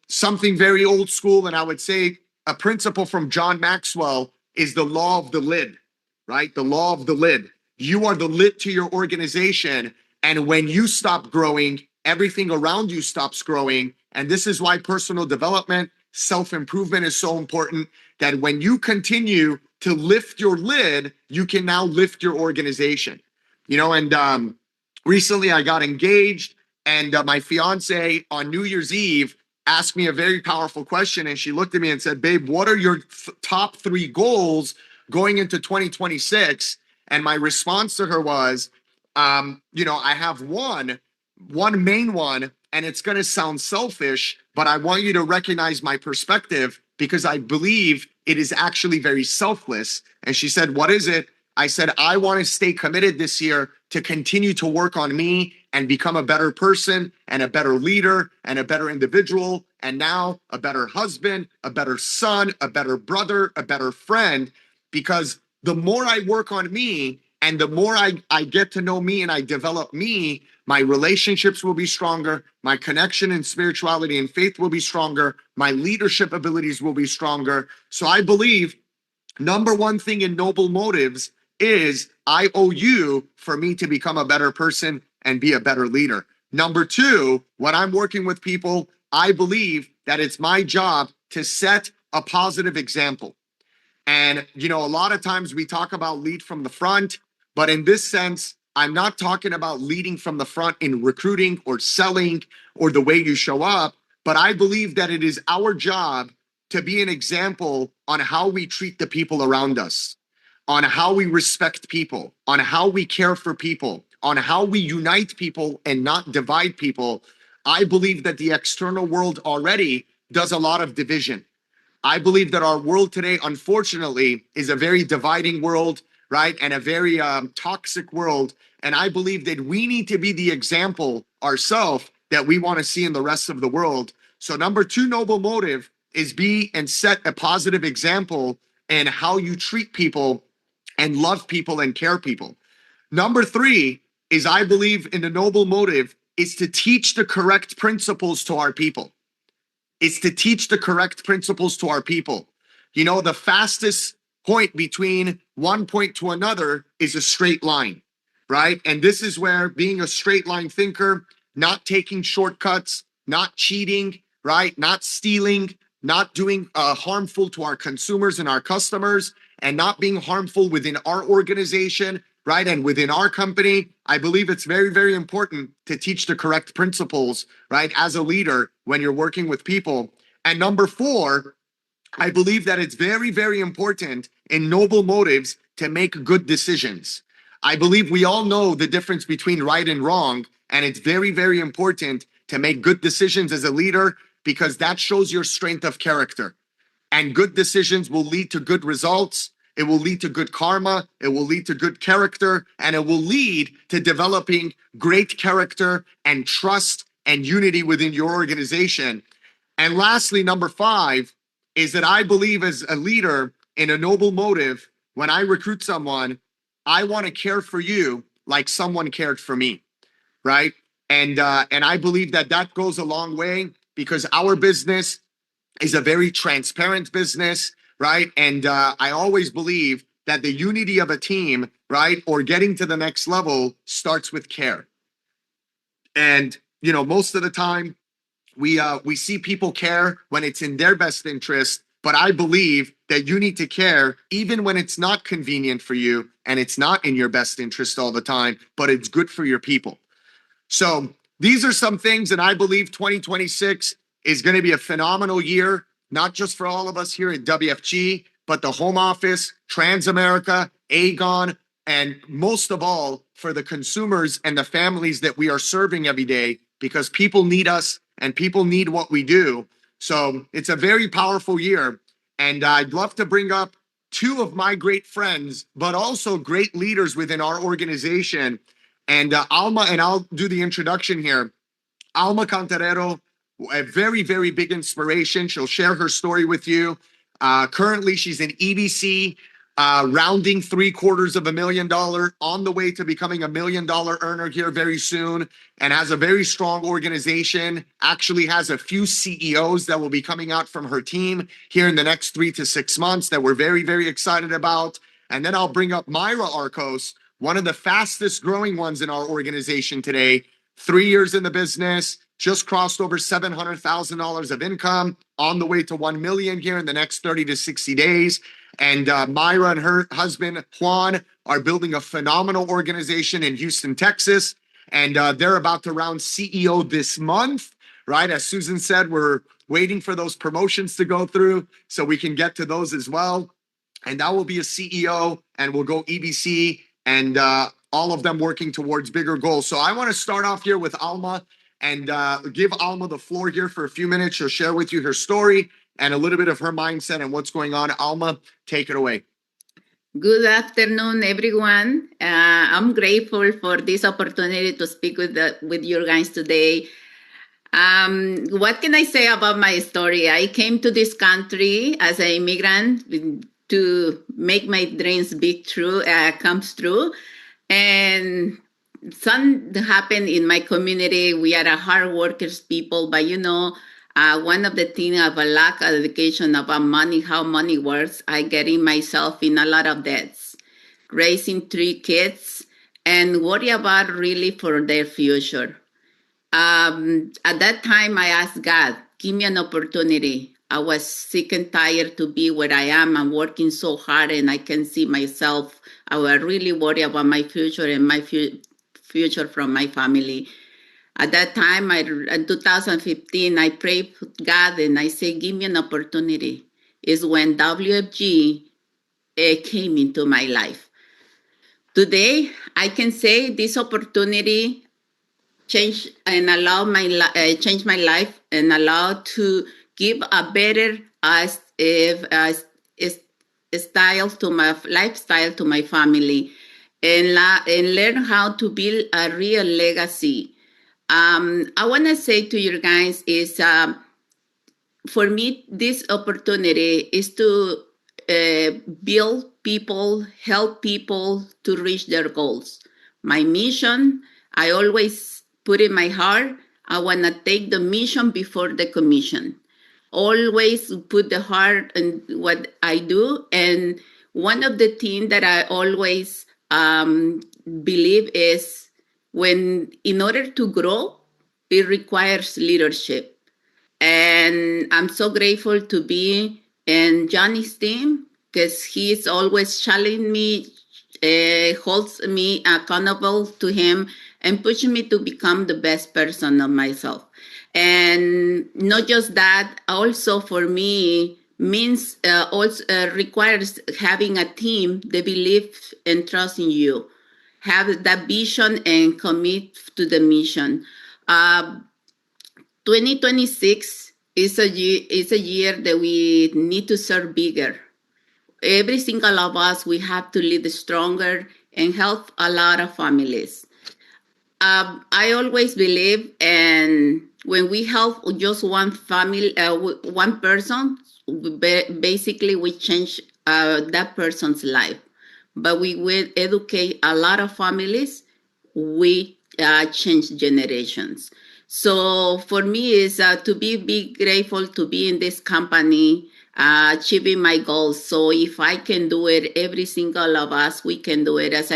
Something very old school, and I would say a principle from John Maxwell is the law of the lid, right? The law of the lid. You are the lid to your organization. And when you stop growing, everything around you stops growing. And this is why personal development, self-improvement is so important, that when you continue to lift your lid, you can now lift your organization. And recently I got engaged, and my fiance on New Year's Eve asked me a very powerful question. And she looked at me and said, "Babe, what are your top 3 goals going into 2026? And my response to her was, I have one main one, and it's going to sound selfish, but I want you to recognize my perspective because I believe it is actually very selfless." And she said, "What is it?" I said, "I want to stay committed this year to continue to work on me and become a better person and a better leader and a better individual, and now a better husband, a better son, a better brother, a better friend, because the more I work on me and the more I get to know me and I develop me, my relationships will be stronger, my connection in spirituality and faith will be stronger, my leadership abilities will be stronger." So I believe number one thing in noble motives is I owe you for me to become a better person and be a better leader. Number two, when I'm working with people, I believe that it's my job to set a positive example. And, a lot of times we talk about lead from the front, but in this sense, I'm not talking about leading from the front in recruiting or selling or the way you show up, but I believe that it is our job to be an example on how we treat the people around us, on how we respect people, on how we care for people, on how we unite people and not divide people. I believe that the external world already does a lot of division. I believe that our world today, unfortunately, is a very dividing world, right? And a very toxic world. And I believe that we need to be the example ourselves that we want to see in the rest of the world. So, number two, noble motive is be and set a positive example in how you treat people and love people and care people. Number three is I believe in the noble motive is to teach the correct principles to our people. It's to teach the correct principles to our people. The fastest point between one point to another is a straight line, right? And this is where being a straight line thinker, not taking shortcuts, not cheating, right? Not stealing, not doing harmful to our consumers and our customers, and not being harmful within our organization, right? And within our company. I believe it's very, very important to teach the correct principles, right? As a leader, when you're working with people. And number four, I believe that it's very, very important in noble motives to make good decisions. I believe we all know the difference between right and wrong, and it's very, very important to make good decisions as a leader because that shows your strength of character. And good decisions will lead to good results. It will lead to good karma. It will lead to good character, and it will lead to developing great character and trust and unity within your organization. And lastly, number five is that I believe as a leader in a noble motive, when I recruit someone, I want to care for you like someone cared for me, right? And I believe that that goes a long way because our business is a very transparent business, right? And I always believe that the unity of a team, right, or getting to the next level starts with care. And most of the time, we see people care when it's in their best interest, but I believe that you need to care even when it's not convenient for you and it's not in your best interest all the time, but it's good for your people. So these are some things, and I believe 2026 is going to be a phenomenal year, not just for all of us here at WFG, but the home office, Transamerica, Aegon, and most of all for the consumers and the families that we are serving every day, because people need us and people need what we do. So it's a very powerful year. And I'd love to bring up two of my great friends, but also great leaders within our organization. And Alma, and I'll do the introduction here. Alma Cantarero, a very, very big inspiration. She'll share her story with you. Currently, she's an EBC, rounding $750,000, on the way to becoming $1 million earner here very soon, and has a very strong organization. Actually, has a few CEOs that will be coming out from her team here in the next 3 to 6 months that we're very, very excited about. And then I'll bring up Myra Arcos, one of the fastest growing ones in our organization today. 3 years in the business, just crossed over $700,000 of income, on the way to 1 million here in the next 30 to 60 days. And Myra and her husband, Juan, are building a phenomenal organization in Houston, Texas. And they're about to round CEO this month, right? As Susan said, we're waiting for those promotions to go through so we can get to those as well. And that will be a CEO, and we'll go EBC, and all of them working towards bigger goals. So I want to start off here with Alma and give Alma the floor here for a few minutes. She'll share with you her story and a little bit of her mindset and what's going on. Alma, take it away. Good afternoon, everyone. I'm grateful for this opportunity to speak with you guys today. What can I say about my story? I came to this country as an immigrant to make my dreams comes true. And something happened in my community. We are a hard workers people, but one of the things of a lack of education about money, how money works, I getting myself in a lot of debts, raising 3 kids, and worry about really for their future. At that time, I asked God, give me an opportunity. I was sick and tired to be where I am. I'm working so hard and I can see myself. I was really worried about my future and my future from my family. At that time, in 2015, I prayed God and I said, give me an opportunity. Is when WFG came into my life. Today, I can say this opportunity changed my life and allowed to give a better style to my lifestyle to my family, and learn how to build a real legacy. I want to say to you guys is, for me, this opportunity is to build people, help people to reach their goals. My mission, I always put in my heart, I want to take the mission before the commission. Always put the heart in what I do. And one of the things that I always believe is, in order to grow, it requires leadership. And I'm so grateful to be in Johnny's team because he's always challenging me, holds me accountable to him, and pushes me to become the best person of myself. And not just that, also for me means also requires having a team that believes and trusts in you, have that vision and commit to the mission. 2026 is a year that we need to serve bigger. Every single of us, we have to lead stronger and help a lot of families. I always believe, and when we help just one family, one person, basically we change that person's life. But we will educate a lot of families, we change generations. So for me, is to be grateful to be in this company, achieving my goals. So if I can do it, every single of us, we can do it. As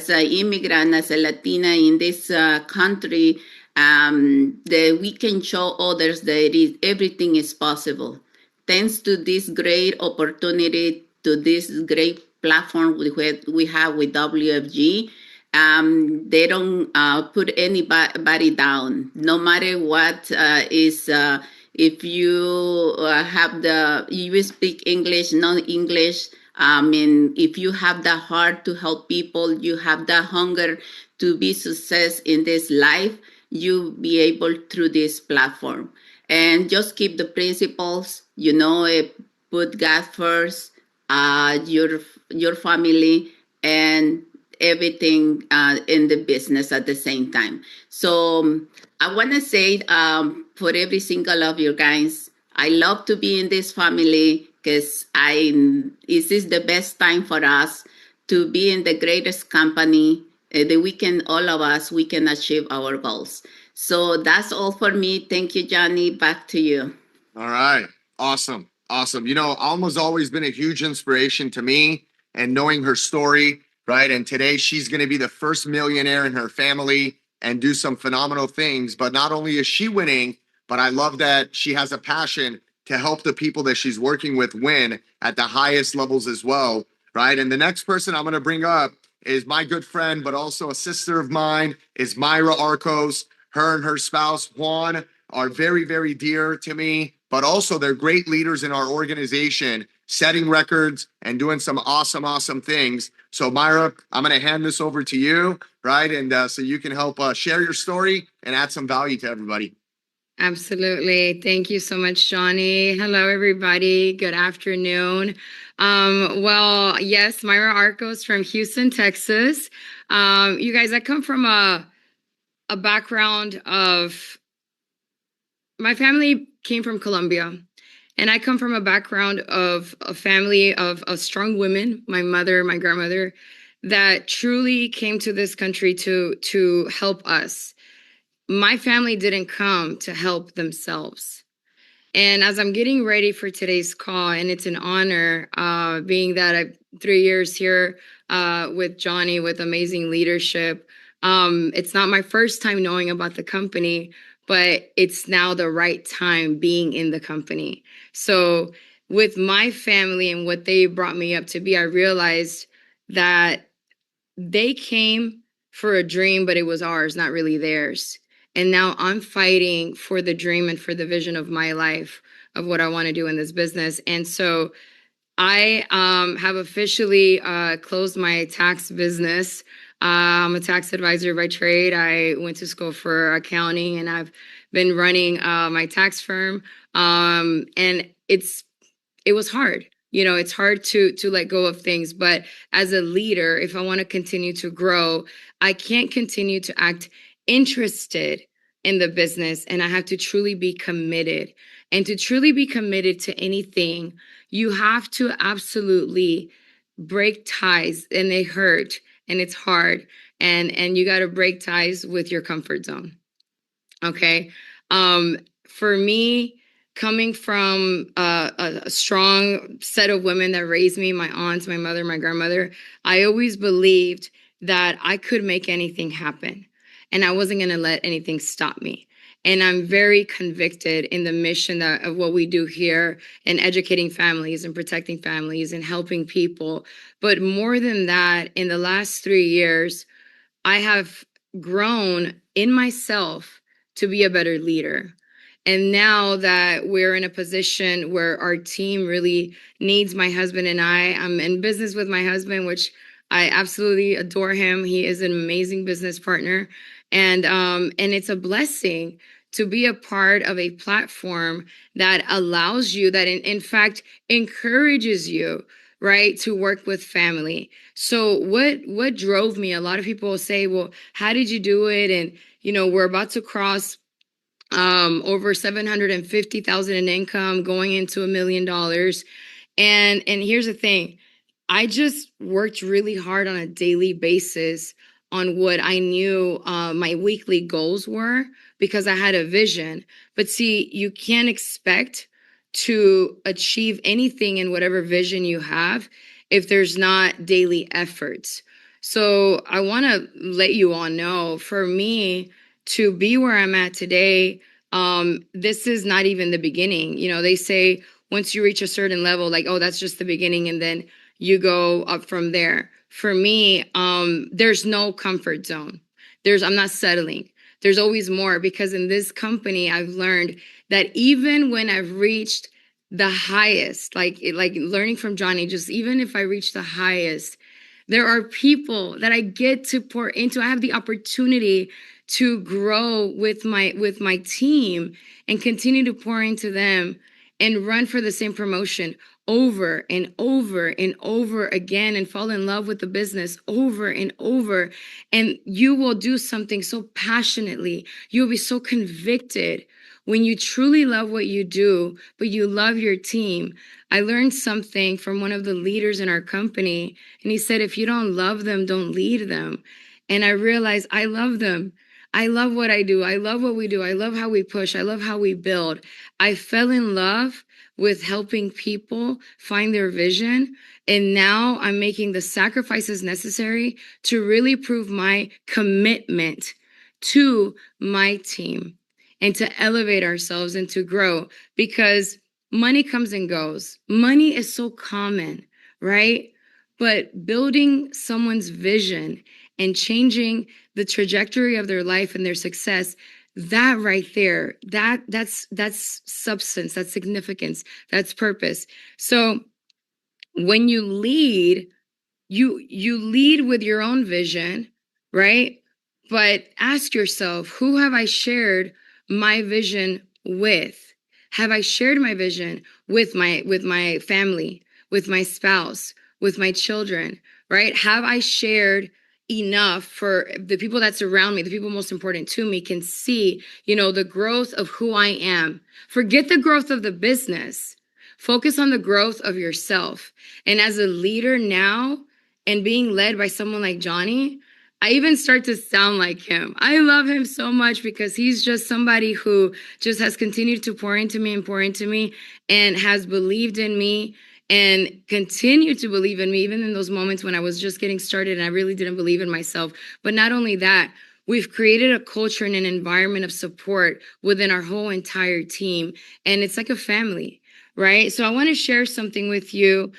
an immigrant, as a Latina in this country, that we can show others that everything is possible. Thanks to this great opportunity, to this great platform we have with WFG, they don't put anybody down, no matter what is. If you you speak English, non-English, if you have the heart to help people, you have the hunger to be success in this life, you be able through this platform. And just keep the principles, put God first, your family, and everything in the business at the same time. So I want to say for every single of you guys, I love to be in this family because this is the best time for us to be in the greatest company that we can, all of us, we can achieve our goals. So that's all for me. Thank you, Johnny. Back to you. All right. Awesome. Awesome. You know, Alma's always been a huge inspiration to me and knowing her story, right? And today she's going to be the first millionaire in her family and do some phenomenal things. But not only is she winning, but I love that she has a passion to help the people that she's working with win at the highest levels as well, right? And the next person I'm going to bring up is my good friend, but also a sister of mine, is Myra Arcos. Her and her spouse, Juan, are very, very dear to me, but also they're great leaders in our organization, setting records and doing some awesome, awesome things. So, Myra, I'm going to hand this over to you, right? And so you can help share your story and add some value to everybody. Absolutely. Thank you so much, Johnny. Hello, everybody. Good afternoon. Well, yes, Myra Arcos from Houston, Texas. You guys, I come from a background of, my family came from Colombia, and I come from a background of a family of strong women, my mother, my grandmother, that truly came to this country to help us. My family didn't come to help themselves. And as I'm getting ready for today's call, and it's an honor, being that I've 3 years here with Johnny with amazing leadership. It's not my first time knowing about the company, but it's now the right time being in the company. So with my family and what they brought me up to be, I realized that they came for a dream, but it was ours, not really theirs. And now I'm fighting for the dream and for the vision of my life of what I want to do in this business. And so I have officially closed my tax business. I'm a tax advisor by trade. I went to school for accounting, and I've been running my tax firm. And it was hard. You know, it's hard to let go of things, but as a leader, if I want to continue to grow, I can't continue to act interested in the business, and I have to truly be committed. And to truly be committed to anything, you have to absolutely break ties, and they hurt and it's hard, and you got to break ties with your comfort zone. Okay. For me, coming from a strong set of women that raised me, my aunts, my mother, my grandmother, I always believed that I could make anything happen, and I wasn't going to let anything stop me. And I'm very convicted in the mission of what we do here in educating families and protecting families and helping people. But more than that, in the last 3 years, I have grown in myself to be a better leader. And now that we're in a position where our team really needs my husband and I'm in business with my husband, which I absolutely adore him. He is an amazing business partner. And it's a blessing to be a part of a platform that allows you, that in fact encourages you, right, to work with family. So what drove me? A lot of people will say, well, how did you do it? And we're about to cross over 750,000 in income, going into $1 million. And here's the thing. I just worked really hard on a daily basis on what I knew my weekly goals were, because I had a vision. But see, you can't expect to achieve anything in whatever vision you have if there's not daily efforts. So I want to let you all know, for me to be where I'm at today, this is not even the beginning. They say once you reach a certain level, like, oh, that's just the beginning, and then you go up from there. For me, there's no comfort zone. I'm not settling. There's always more, because in this company, I've learned that even when I've reached the highest, like learning from Johnny, just even if I reach the highest, there are people that I get to pour into. I have the opportunity to grow with my team and continue to pour into them and run for the same promotion, over and over and over again and fall in love with the business over and over. And you will do something so passionately. You'll be so convicted when you truly love what you do, but you love your team. I learned something from one of the leaders in our company, and he said, if you don't love them, don't lead them. And I realized I love them. I love what I do. I love what we do. I love how we push. I love how we build. I fell in love with helping people find their vision. And now I'm making the sacrifices necessary to really prove my commitment to my team and to elevate ourselves and to grow, because money comes and goes. Money is so common, right? But building someone's vision and changing the trajectory of their life and their success, that right there, that's substance, that's significance, that's purpose. So when you lead, you lead with your own vision, right? But ask yourself, who have I shared my vision with? Have I shared my vision with my family, with my spouse, with my children, right? Have I shared enough for the people that surround me, the people most important to me can see, the growth of who I am. Forget the growth of the business. Focus on the growth of yourself. And as a leader now, and being led by someone like Johnny, I even start to sound like him. I love him so much because he's just somebody who just has continued to pour into me and has believed in me and continued to believe in me, even in those moments when I was just getting started and I really didn't believe in myself. But not only that, we've created a culture and an environment of support within our whole entire team. And it's like a family. Right. So I want to share something with you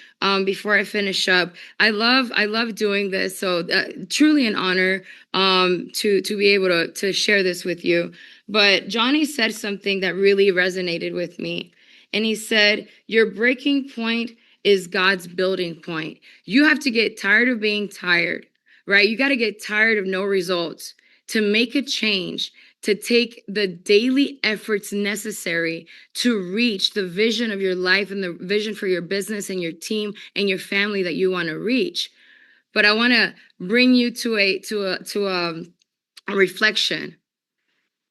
before I finish up. I love doing this. So truly an honor to be able to share this with you. But Johnny said something that really resonated with me. And he said, your breaking point is God's building point. You have to get tired of being tired, right? You got to get tired of no results to make a change, to take the daily efforts necessary to reach the vision of your life and the vision for your business and your team and your family that you want to reach. But I want to bring you to a reflection.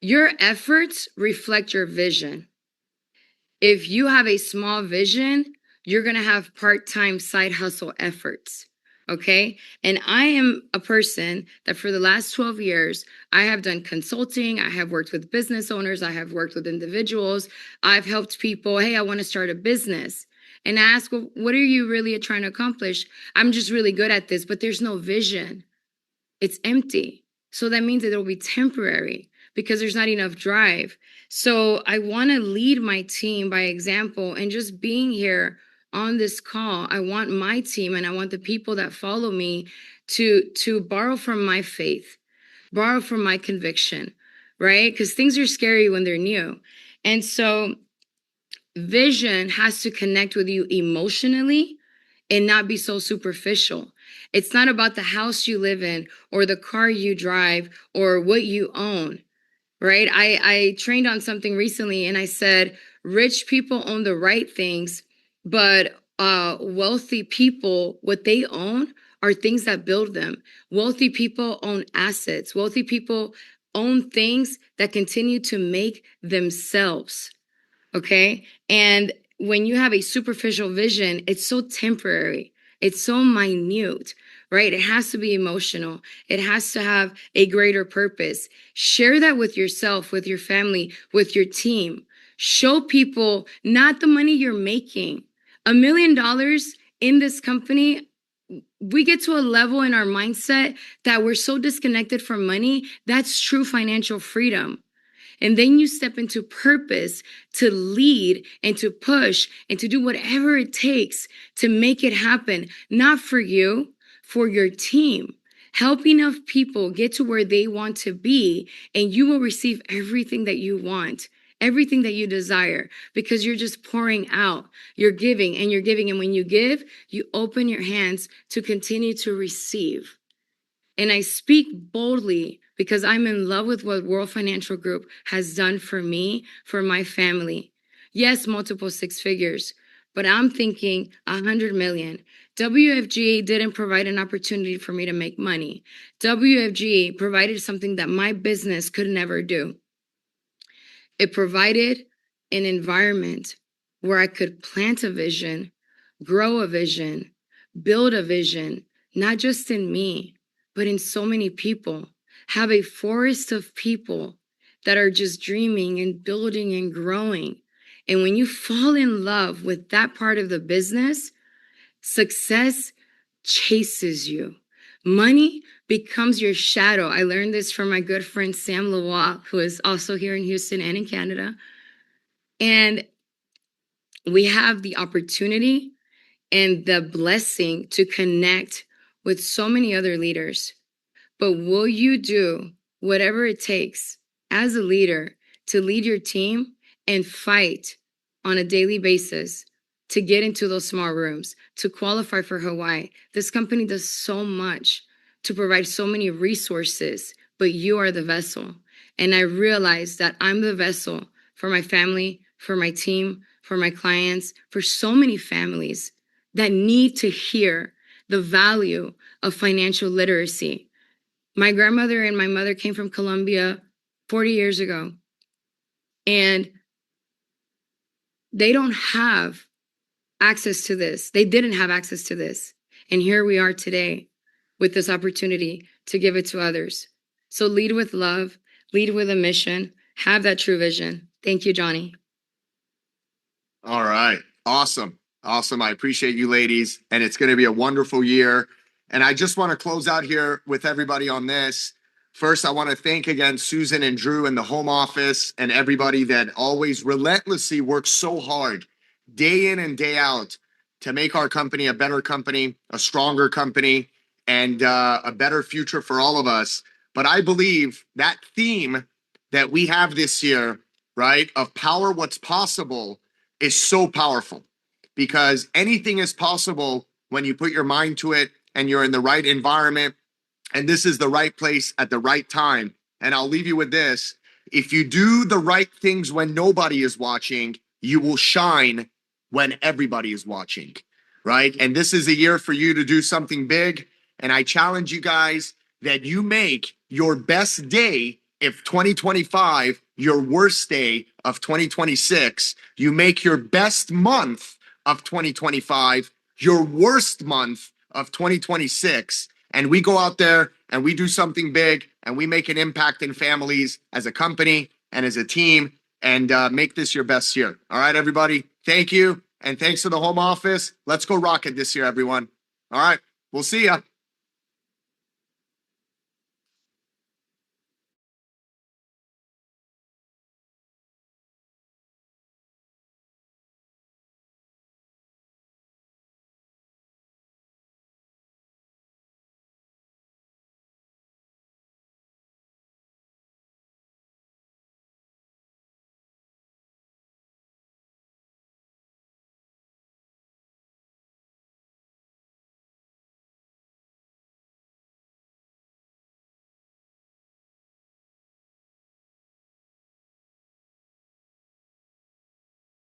Your efforts reflect your vision. If you have a small vision, you're going to have part-time side hustle efforts. Okay. And I am a person that for the last 12 years, I have done consulting. I have worked with business owners. I have worked with individuals. I've helped people. Hey, I want to start a business. And I ask, well, what are you really trying to accomplish? I'm just really good at this, but there's no vision. It's empty. So that means that it'll be temporary because there's not enough drive. So I want to lead my team by example, and just being here on this call, I want my team and I want the people that follow me to borrow from my faith, borrow from my conviction, right? Because things are scary when they're new. And so vision has to connect with you emotionally and not be so superficial. It's not about the house you live in or the car you drive or what you own, right? I trained on something recently and I said, rich people own the right things, but wealthy people, what they own are things that build them. Wealthy people own assets. Wealthy people own things that continue to make themselves. Okay. And when you have a superficial vision, it's so temporary. It's so minute, right? It has to be emotional. It has to have a greater purpose. Share that with yourself, with your family, with your team. Show people not the money you're making. $1 million in this company, we get to a level in our mindset that we're so disconnected from money. That's true financial freedom. And then you step into purpose to lead and to push and to do whatever it takes to make it happen, not for you, for your team. Help enough people get to where they want to be, and you will receive everything that you want, everything that you desire, because you're just pouring out. You're giving and you're giving. And when you give, you open your hands to continue to receive. And I speak boldly because I'm in love with what World Financial Group has done for me, for my family. Yes, multiple six figures, but I'm thinking 100 million. WFG didn't provide an opportunity for me to make money. WFG provided something that my business could never do. It provided an environment where I could plant a vision, grow a vision, build a vision, not just in me, but in so many people. Have a forest of people that are just dreaming and building and growing. And when you fall in love with that part of the business, success chases you. Money becomes your shadow. I learned this from my good friend Sam Lavoie, who is also here in Houston and in Canada. And we have the opportunity and the blessing to connect with so many other leaders. But will you do whatever it takes as a leader to lead your team and fight on a daily basis to get into those small rooms, to qualify for Hawaii? This company does so much to provide so many resources, but you are the vessel. And I realize that I'm the vessel for my family, for my team, for my clients, for so many families that need to hear the value of financial literacy. My grandmother and my mother came from Colombia 40 years ago, and they don't have access to this. They didn't have access to this. And here we are today with this opportunity to give it to others. So lead with love, lead with a mission, have that true vision. Thank you, Johnny. All right. Awesome. Awesome. I appreciate you ladies. And it's going to be a wonderful year. And I just want to close out here with everybody on this. First, I want to thank again Susan and Drew in the home office and everybody that always relentlessly works so hard day in and day out to make our company a better company, a stronger company, and a better future for all of us. But I believe that theme that we have this year, right, of power what's possible is so powerful, because anything is possible when you put your mind to it and you're in the right environment, and this is the right place at the right time. And I'll leave you with this: if you do the right things when nobody is watching, you will shine when everybody is watching, right? And this is a year for you to do something big. And I challenge you guys that you make your best day if 2025 your worst day of 2026. You make your best month of 2025 your worst month of 2026. And we go out there and we do something big and we make an impact in families as a company and as a team, and make this your best year. All right, everybody. Thank you. And thanks to the home office. Let's go rock it this year, everyone. All right. We'll see ya.